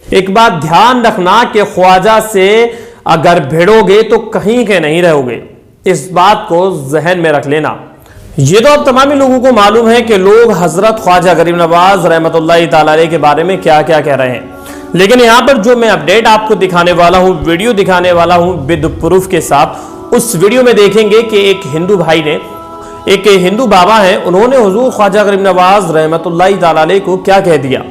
एक बात ध्यान रखना कि ख्वाजा से अगर भिड़ोगे तो कहीं के नहीं रहोगे, इस बात को जहन में रख लेना। ये तो अब तमाम लोगों को मालूम है कि लोग हजरत ख्वाजा गरीब नवाज रहमतुल्लाहि तआला अलैह के बारे में क्या क्या कह रहे हैं, लेकिन यहां पर जो मैं अपडेट आपको दिखाने वाला हूं, वीडियो दिखाने वाला हूं विद प्रूफ के साथ, उस वीडियो में देखेंगे कि एक हिंदू भाई ने, एक हिंदू बाबा हैं, उन्होंने हुजूर ख्वाजा गरीब नवाज रहमतुल्लाहि तआला अलैह को क्या कह दिया।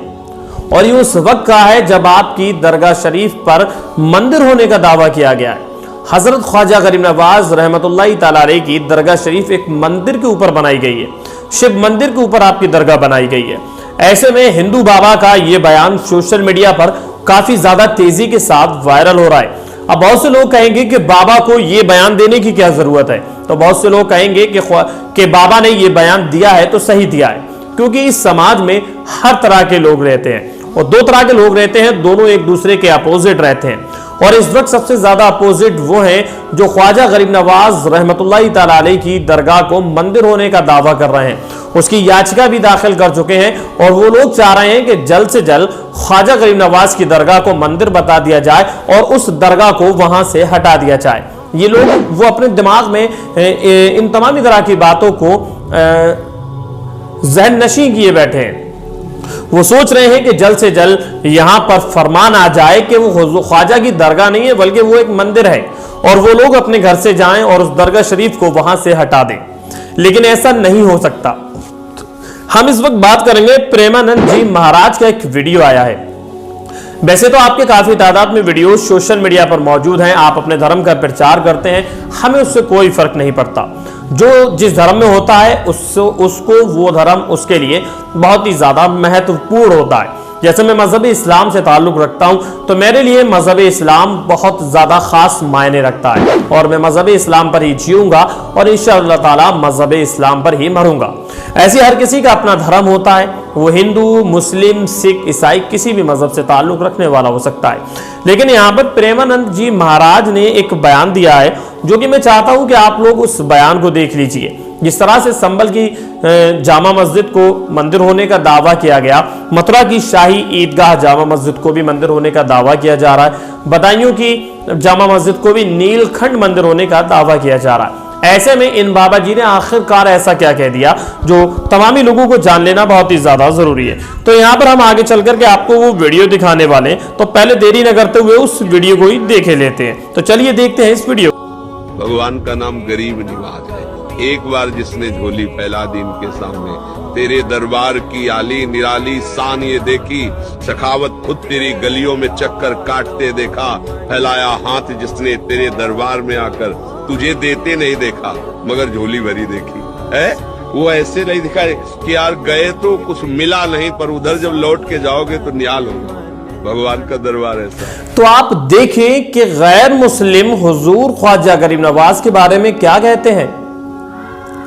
और ये उस वक्त का है जब आपकी दरगाह शरीफ पर मंदिर होने का दावा किया गया है। हजरत ख्वाजा गरीब नवाज रहमतुल्लाहि तआला अलैह की दरगाह शरीफ एक मंदिर के ऊपर बनाई गई है, शिव मंदिर के ऊपर आपकी दरगाह बनाई गई है। ऐसे में हिंदू बाबा का ये बयान सोशल मीडिया पर काफी ज्यादा तेजी के साथ वायरल हो रहा है। अब बहुत से लोग कहेंगे कि बाबा को ये बयान देने की क्या जरूरत है, तो बहुत से लोग कहेंगे कि बाबा ने ये बयान दिया है तो सही दिया है, क्योंकि इस समाज में हर तरह के लोग रहते हैं और दो तरह के लोग रहते हैं, दोनों एक दूसरे के अपोजिट रहते हैं। और इस वक्त सबसे ज्यादा अपोजिट वो हैं जो ख्वाजा गरीब नवाज रहमतुल्लाहि तआला अलैह की दरगाह को मंदिर होने का दावा कर रहे हैं, उसकी याचिका भी दाखिल कर चुके हैं और वो लोग चाह रहे हैं कि जल्द से जल्द ख्वाजा गरीब नवाज की दरगाह को मंदिर बता दिया जाए और उस दरगाह को वहां से हटा दिया जाए। ये लोग वो अपने दिमाग में इन तमाम तरह की बातों को जहन नशी किए बैठे हैं। वो सोच रहे हैं कि जल्द से जल्द यहां पर फरमान आ जाए कि वो ख्वाजा की दरगाह नहीं है बल्कि वो एक मंदिर है और वो लोग अपने घर से जाएं और उस दरगाह शरीफ को वहां से हटा दें, लेकिन ऐसा नहीं हो सकता। हम इस वक्त बात करेंगे प्रेमानंद जी महाराज का एक वीडियो आया है। वैसे तो आपके काफी तादाद में वीडियो सोशल मीडिया पर मौजूद हैं, आप अपने धर्म का प्रचार करते हैं, हमें उससे कोई फर्क नहीं पड़ता। जो जिस धर्म में होता है उसको वो धर्म उसके लिए बहुत ही ज्यादा महत्वपूर्ण होता है। जैसे मैं मजहब इस्लाम से ताल्लुक रखता हूं तो मेरे लिए मजहब इस्लाम बहुत ज्यादा खास मायने रखता है और मैं मजहब इस्लाम पर ही जीऊंगा और इंशाअल्लाह ताला मजहब इस्लाम पर ही मरूंगा। ऐसे हर किसी का अपना धर्म होता है, वो हिंदू, मुस्लिम, सिख, ईसाई किसी भी मजहब से ताल्लुक रखने वाला हो सकता है। लेकिन यहाँ पर प्रेमानंद जी महाराज ने एक बयान दिया है जो कि मैं चाहता हूं कि आप लोग उस बयान को देख लीजिए। जिस तरह से संभल की जामा मस्जिद को मंदिर होने का दावा किया गया, मथुरा की शाही ईदगाह जामा मस्जिद को भी मंदिर होने का दावा किया जा रहा है, बदायूं की जामा मस्जिद को भी नीलखंड मंदिर होने का दावा किया जा रहा है। ऐसे में इन बाबा जी ने आखिरकार ऐसा क्या कह दिया जो तमामी लोगों को जान लेना बहुत ही ज्यादा जरूरी है। तो यहाँ पर हम आगे चल करके आपको वो वीडियो दिखाने वाले हैं, तो पहले देरी न करते हुए उस वीडियो को ही देखे लेते हैं। तो चलिए देखते हैं इस वीडियो। भगवान का नाम गरीब निवाज है। एक बार जिसने झोली फैला दी इनके सामने, तेरे दरबार की आली निराली शान ये देखी, सखावत खुद तेरी गलियों में चक्कर काटते देखा, फैलाया हाथ जिसने तेरे दरबार में आकर, तुझे देते नहीं देखा मगर झोली भरी देखी है। वो ऐसे नहीं दिखा कि यार गए तो कुछ मिला नहीं, पर उधर जब लौट के जाओगे तो नियाल होगा। भगवान का दरबार ऐसा। तो आप देखें कि गैर मुस्लिम हुजूर ख्वाजा गरीब नवाज के बारे में क्या कहते हैं,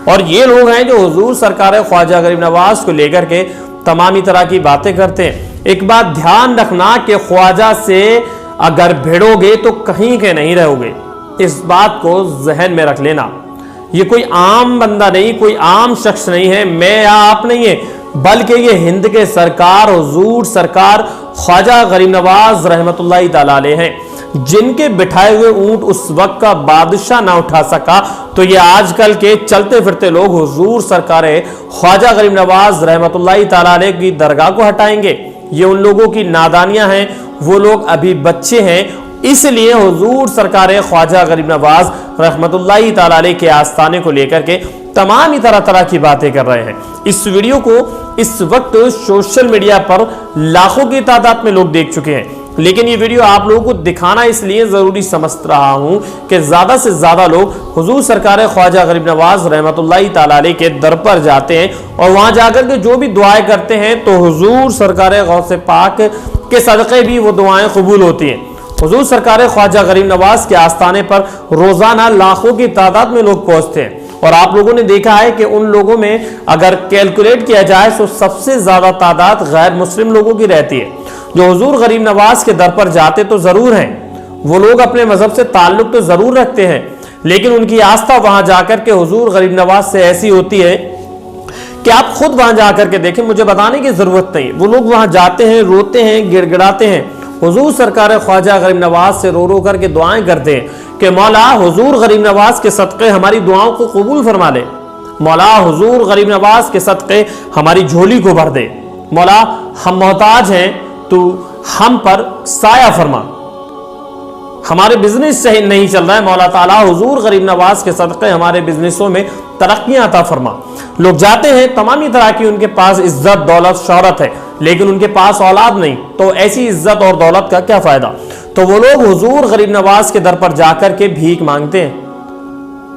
और ये लोग हैं जो हुजूर सरकार ख्वाजा गरीब नवाज को लेकर के तमामी तरह की बातें करते हैं। एक बात ध्यान रखना कि ख्वाजा से अगर भिड़ोगे तो कहीं के नहीं रहोगे, इस बात को जहन में रख लेना। ये कोई आम बंदा नहीं, कोई आम शख्स नहीं है, मैं या आप नहीं है, बल्कि ये हिंद के सरकार हुजूर सरकार ख्वाजा गरीब नवाज रहमतुल्लाहि तआला अलैह हैं, जिनके बिठाए हुए ऊंट उस वक्त का बादशाह ना उठा सका, तो ये आजकल के चलते फिरते लोग हुजूर सरकार ख्वाजा गरीब नवाज रहमतुल्लाहि तआला अलैह की दरगाह को हटाएंगे। ये उन लोगों की नादानियां हैं, वो लोग अभी बच्चे हैं, इसलिए हुजूर सरकार ख्वाजा गरीब नवाज रहमतुल्लाहि तआला अलैह के आस्थाने को लेकर के तमाम ही तरह तरह की बातें कर रहे हैं। इस वीडियो को इस वक्त सोशल मीडिया पर लाखों की तादाद में लोग देख चुके हैं, लेकिन ये वीडियो आप लोगों को दिखाना इसलिए जरूरी समझ रहा हूं कि ज्यादा से ज्यादा लोग हुजूर सरकार ख्वाजा गरीब नवाज रहमतुल्लाहि तआला अलैह के दर पर जाते हैं और वहां जाकर के जो भी दुआएं करते हैं तो हुजूर सरकार गौसे पाक के सदक़े भी वो दुआएं कबूल होती हैं। हुजूर सरकार ख्वाजा गरीब नवाज के आस्थाने पर रोजाना लाखों की तादाद में लोग पहुंचते हैं और आप लोगों ने देखा है कि उन लोगों में अगर कैलकुलेट किया जाए तो सबसे ज्यादा तादाद गैर मुस्लिम लोगों की रहती है। जो हुजूर गरीब नवाज के दर पर जाते तो जरूर हैं, वो लोग अपने मजहब से ताल्लुक तो जरूर रखते हैं, लेकिन उनकी आस्था वहां जाकर के हुजूर गरीब नवाज से ऐसी होती है कि आप खुद वहां जाकर के देखें, मुझे बताने की जरूरत नहीं। वो लोग वहां जाते हैं, रोते हैं, गिड़गिड़ाते हैं हुजूर सरकार ख्वाजा गरीब नवाज से रो रो करके दुआएं करते हैं कि मौला हुजूर गरीब नवाज के सदक़े हमारी दुआओं को कबूल फरमा ले, मौला हुजूर गरीब नवाज के सदक़े हमारी झोली को भर दे, मौला हम मोहताज हैं, तू हम पर साया फरमा, हमारे बिजनेस सही नहीं चल रहा है, मौला ताला हुजूर गरीब नवाज के सदक़े हमारे बिजनेसों में तरक्कियां अता फरमा। लोग जाते हैं तमामी तरह की, उनके पास इज्जत दौलत शोहरत है, लेकिन उनके पास औलाद नहीं, तो ऐसी इज्जत और दौलत का क्या फायदा। तो वो लोग हुजूर गरीब नवाज के दर पर जाकर के भीख मांगते हैं।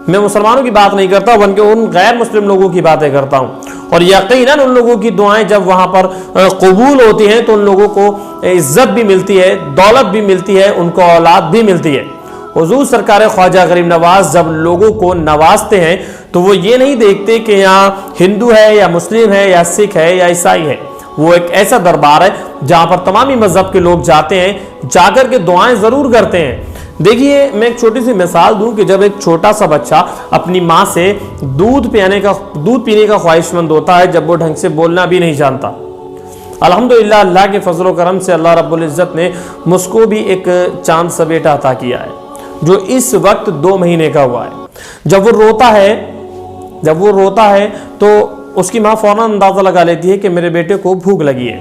मैं मुसलमानों की बात नहीं करता, बल्कि उन गैर मुस्लिम लोगों की बातें करता हूं। और यकीनन उन लोगों की दुआएं जब वहां पर कबूल होती हैं तो उन लोगों को इज्जत भी मिलती है, दौलत भी मिलती है, उनको औलाद भी मिलती है। हुजूर सरकार ख्वाजा गरीब नवाज जब लोगों को नवाजते हैं तो वो ये नहीं देखते कि यहाँ हिंदू है या मुस्लिम है या सिख है या ईसाई है। वो एक ऐसा दरबार है जहां पर तमामी मजहब के लोग जाते हैं, जाकर के दुआएं जरूर करते हैं। देखिए, मैं एक छोटी सी मिसाल दूं कि जब एक छोटा सा बच्चा अपनी माँ से दूध पीने का ख्वाहिशमंद होता है, जब वो ढंग से बोलना भी नहीं जानता, अल्हम्दुलिल्लाह अल्लाह के फजल करम से अल्लाह रब्बुल इज़्ज़त ने मुझको भी एक चांद सा बेटा अता किया है, जो इस वक्त 2 महीने का हुआ है। जब वो रोता है तो उसकी माँ फौरन अंदाजा लगा लेती है कि मेरे बेटे को भूख लगी है,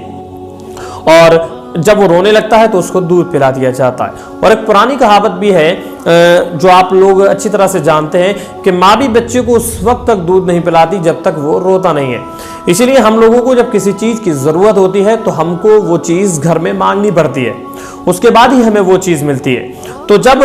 और जब वो रोने लगता है तो उसको दूध पिला दिया जाता है। और एक पुरानी कहावत भी है जो आप लोग अच्छी तरह से जानते हैं कि माँ भी बच्चे को उस वक्त तक दूध नहीं पिलाती जब तक वो रोता नहीं है। इसीलिए हम लोगों को जब किसी चीज़ की ज़रूरत होती है तो हमको वो चीज़ घर में मांगनी पड़ती है, उसके बाद ही हमें वो चीज़ मिलती है। तो जब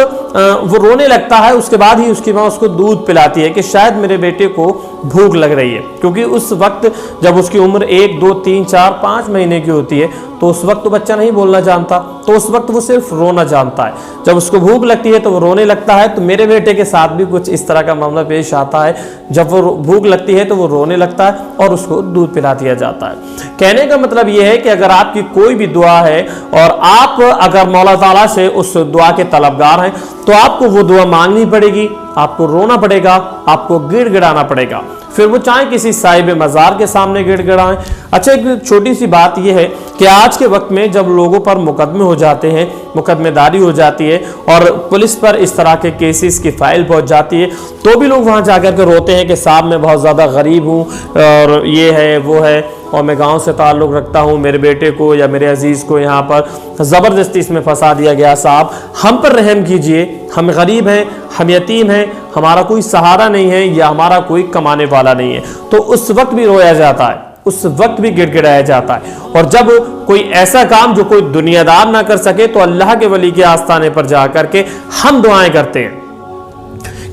वो रोने लगता है उसके बाद ही उसकी माँ उसको दूध पिलाती है कि शायद मेरे बेटे को भूख लग रही है, क्योंकि उस वक्त जब उसकी उम्र 1, 2, 3, 4, 5 महीने की होती है तो उस वक्त तो बच्चा नहीं बोलना जानता, तो उस वक्त वो सिर्फ रोना जानता है। जब उसको भूख लगती है तो वो रोने लगता है। तो मेरे बेटे के साथ भी कुछ इस तरह का मामला पेश आता है, जब वो भूख लगती है तो वो रोने लगता है और उसको दूध पिला दिया जाता है। कहने का मतलब ये है कि अगर आपकी कोई भी दुआ है और आप अगर मौला ताला से उस दुआ के तलबगार हैं तो आपको वो दुआ मांगनी पड़ेगी, आपको रोना पड़ेगा, आपको गिड़गिड़ाना पड़ेगा, फिर वो चाहे किसी साहिब मज़ार के सामने गिड़गिड़ाएं। अच्छा, एक छोटी सी बात यह है कि आज के वक्त में जब लोगों पर मुकदमे हो जाते हैं, मुकदमेदारी हो जाती है और पुलिस पर इस तरह के केसेस की फाइल पहुंच जाती है, तो भी लोग वहां जाकर के रोते हैं कि साहब मैं बहुत ज़्यादा गरीब हूँ और ये है वो है और मैं गांव से ताल्लुक़ रखता हूँ, मेरे बेटे को या मेरे अजीज़ को यहाँ पर ज़बरदस्ती इसमें फंसा दिया गया, साहब हम पर रहम कीजिए, हम गरीब हैं, हम यतीम हैं, हमारा कोई सहारा नहीं है या हमारा कोई कमाने वाला नहीं है। तो उस वक्त भी रोया जाता है, उस वक्त भी गिड़गिड़ाया जाता है। और जब कोई ऐसा काम जो कोई दुनियादार ना कर सके तो अल्लाह के वली के आस्थाने पर जा करके हम दुआएं करते हैं,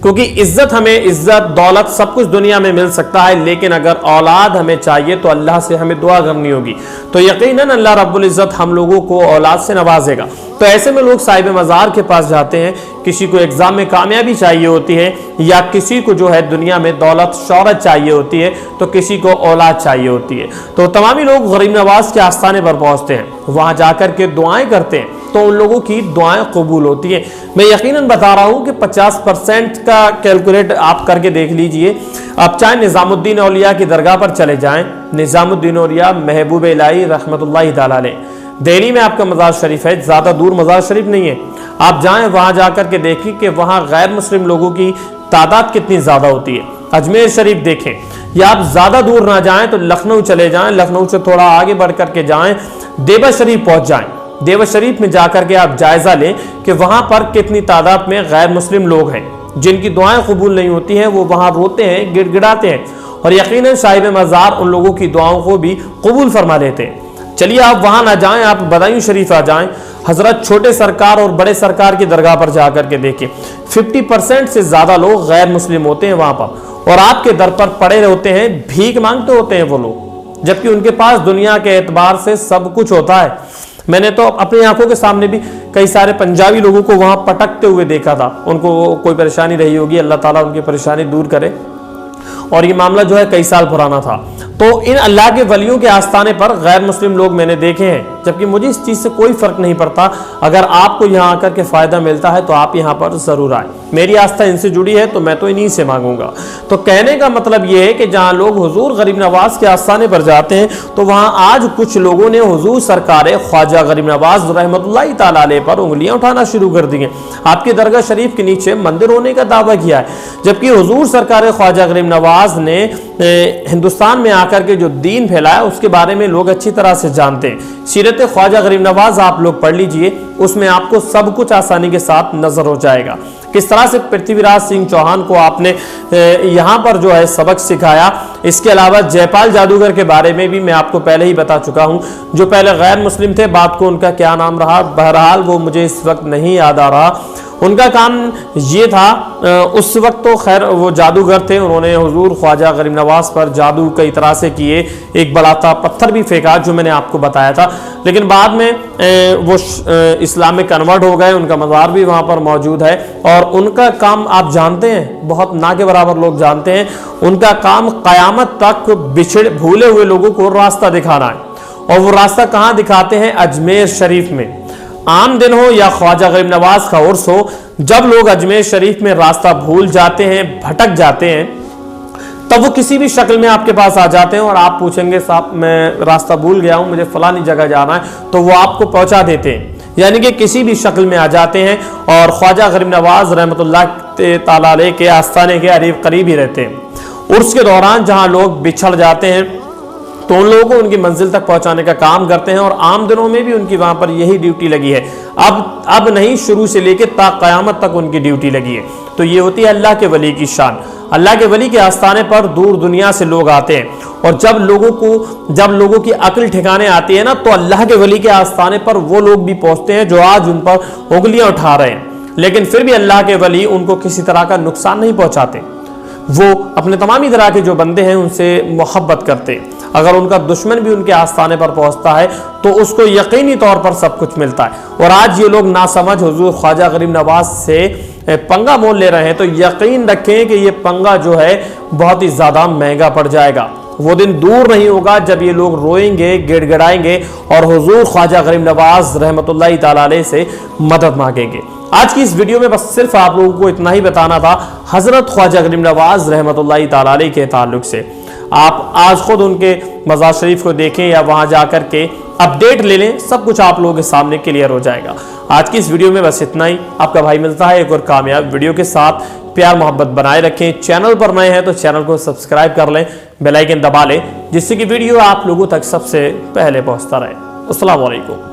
क्योंकि इज्जत हमें इज्जत दौलत सब कुछ दुनिया में मिल सकता है, लेकिन अगर औलाद हमें चाहिए तो अल्लाह से हमें दुआ करनी होगी। तो यकीनन अल्लाह रब्बुल इज़्ज़त हम लोगों को औलाद से नवाजेगा। तो ऐसे में लोग साहिब मज़ार के पास जाते हैं, किसी को एग्जाम में कामयाबी चाहिए होती है या किसी को जो है दुनिया में दौलत शौहरत चाहिए होती है, तो किसी को औलाद चाहिए होती है। तो तमामी लोग गरीब नवाज के आस्थाने पर पहुंचते हैं, वहां जाकर के दुआएं करते हैं, तो उन लोगों की दुआएं कबूल होती हैं। मैं यकीनन बता रहा हूं कि 50% का कैलकुलेट आप करके देख लीजिए। आप चाहे निज़ामुद्दीन औलिया की दरगाह पर चले जाएं, निज़ामुद्दीन औलिया महबूब इलाही रहमतुल्लाहि तआला अलैह, दिल्ली में आपका मज़ार शरीफ है, ज़्यादा दूर मज़ार शरीफ नहीं है। आप जाएं वहां जाकर के देखें कि वहां गैर मुस्लिम लोगों की तादाद कितनी ज़्यादा होती है। अजमेर शरीफ देखें, या आप ज़्यादा दूर ना जाएं तो लखनऊ चले जाएं, लखनऊ से थोड़ा आगे बढ़ करके जाएं, देवा शरीफ पहुंच जाएं। देवा शरीफ में जाकर के आप जायजा लें कि वहां पर कितनी तादाद में गैर मुस्लिम लोग हैं जिनकी दुआएं कबूल नहीं होती हैं, वो वहां रोते हैं, गिड़गिड़ाते हैं, और यकीनन साहिब मज़ार उन लोगों की दुआओं को भी कबूल फरमा लेते हैं। चलिए आप वहां ना जाएं, आप बदायूं शरीफ आ जाएं, हजरत छोटे सरकार और बड़े सरकार की दरगाह पर जाकर के देखें, 50% से ज्यादा लोग गैर मुस्लिम होते हैं वहां पर, और आपके दर पर पड़े होते हैं, भीख मांगते होते हैं वो लोग, जबकि उनके पास दुनिया के एतबार से सब कुछ होता है। मैंने तो अपनी आंखों के सामने भी कई सारे पंजाबी लोगों को वहां पटकते हुए देखा था। उनको कोई परेशानी रही होगी, अल्लाह ताला उनकी परेशानी दूर करे, और ये मामला जो है कई साल पुराना था। तो इन अल्लाह के वलियों के आस्थाने पर गैर मुस्लिम लोग मैंने देखे हैं, जबकि मुझे इस चीज़ से कोई फर्क नहीं पड़ता। अगर आपको यहाँ आकर के फ़ायदा मिलता है तो आप यहाँ पर ज़रूर आए। मेरी आस्था इनसे जुड़ी है तो मैं तो इन्हीं से मांगूंगा। तो कहने का मतलब यह है कि जहां लोग हुजूर गरीब नवाज के आस्थाने पर जाते हैं तो वहां आज कुछ लोगों ने हुजूर सरकार ख्वाजा गरीब नवाज रहमतुल्लाह ताला अलैह पर उंगलियां उठाना शुरू कर दी हैं। आपकी दरगाह शरीफ के नीचे मंदिर होने का दावा किया है, जबकि हुजूर सरकार ख्वाजा गरीब नवाज ने हिंदुस्तान में आकर के जो दीन फैलाया उसके बारे में लोग अच्छी तरह से जानते हैं। सीरत ख्वाजा गरीब नवाज आप लोग पढ़ लीजिए, उसमें आपको सब कुछ आसानी के साथ नजर हो जाएगा। किस तरह से पृथ्वीराज सिंह चौहान को आपने यहाँ पर जो है सबक सिखाया। इसके अलावा जयपाल जादूगर के बारे में भी मैं आपको पहले ही बता चुका हूँ, जो पहले गैर मुस्लिम थे, बात को उनका क्या नाम रहा बहरहाल वो मुझे इस वक्त नहीं याद आ रहा। उनका काम ये था, उस वक्त तो खैर वो जादूगर थे, उन्होंने हुजूर ख्वाजा गरीब नवाज पर जादू कई तरह से किए, एक बड़ा सा पत्थर भी फेंका जो मैंने आपको बताया था, लेकिन बाद में वो इस्लाम में कन्वर्ट हो गए, उनका मज़ार भी वहाँ पर मौजूद है। और उनका काम आप जानते हैं, बहुत ना के बराबर लोग जानते हैं, उनका काम क़यामत तक भूले हुए लोगों को रास्ता दिखाना है। और वो रास्ता कहाँ दिखाते हैं? अजमेर शरीफ में। आम दिन हो या ख्वाजा गरीब नवाज का उर्स हो, जब लोग अजमेर शरीफ में रास्ता भूल जाते हैं, भटक जाते हैं, तब वो किसी भी शक्ल में आपके पास आ जाते हैं और आप पूछेंगे साहब मैं रास्ता भूल गया हूं, मुझे फलानी जगह जाना है, तो वो आपको पहुंचा देते हैं, यानी कि किसी भी शक्ल में आ जाते हैं और ख्वाजा गरीब नवाज रहमतुल्लाह ताला अलैह के आस्थाने के करीब ही रहते हैं। उर्स के दौरान जहां लोग बिछड़ जाते हैं तो उन लोगों को उनकी मंजिल तक पहुंचाने का काम करते हैं और आम दिनों में भी उनकी वहां पर यही ड्यूटी लगी है। अब नहीं, शुरू से लेकर ता क़यामत तक उनकी ड्यूटी लगी है। तो ये होती है अल्लाह के वली की शान। अल्लाह के वली के आस्थाने पर दूर दुनिया से लोग आते हैं और जब लोगों की अक्ल ठिकाने आती है ना, तो अल्लाह के वली के आस्थाने पर वो लोग भी पहुंचते हैं जो आज उन पर उंगलियां उठा रहे हैं, लेकिन फिर भी अल्लाह के वली उनको किसी तरह का नुकसान नहीं पहुंचाते। वो अपने तमामी तरह के जो बंदे हैं उनसे मोहब्बत करते हैं। अगर उनका दुश्मन भी उनके आस्थाने पर पहुंचता है तो उसको यकीनी तौर पर सब कुछ मिलता है। और आज ये लोग नासमझ हुजूर ख्वाजा गरीब नवाज से पंगा मोल ले रहे हैं, तो यकीन रखें कि ये पंगा जो है बहुत ही ज़्यादा महंगा पड़ जाएगा। वो दिन दूर नहीं होगा जब ये लोग रोएंगे, गिड़गिड़ाएंगे और हुजूर ख्वाजा गरीब नवाज रहमतुल्लाह ताला अलैह से मदद मांगेंगे। आज की इस वीडियो में बस सिर्फ आप लोगों को इतना ही बताना था हजरत ख्वाजा गरीब नवाज रहमतुल्लाह ताला अलैह के ताल्लुक से। आप आज खुद उनके मज़ार शरीफ को देखें या वहां जाकर के अपडेट ले लें, सब कुछ आप लोगों के सामने क्लियर हो जाएगा। आज की इस वीडियो में बस इतना ही। आपका भाई मिलता है एक और कामयाब वीडियो के साथ। प्यार मोहब्बत बनाए रखें। चैनल पर नए हैं तो चैनल को सब्सक्राइब कर लें, बेल आइकन दबा लें, जिससे कि वीडियो आप लोगों तक सबसे पहले पहुंचता रहे। अस्सलाम वालेकुम।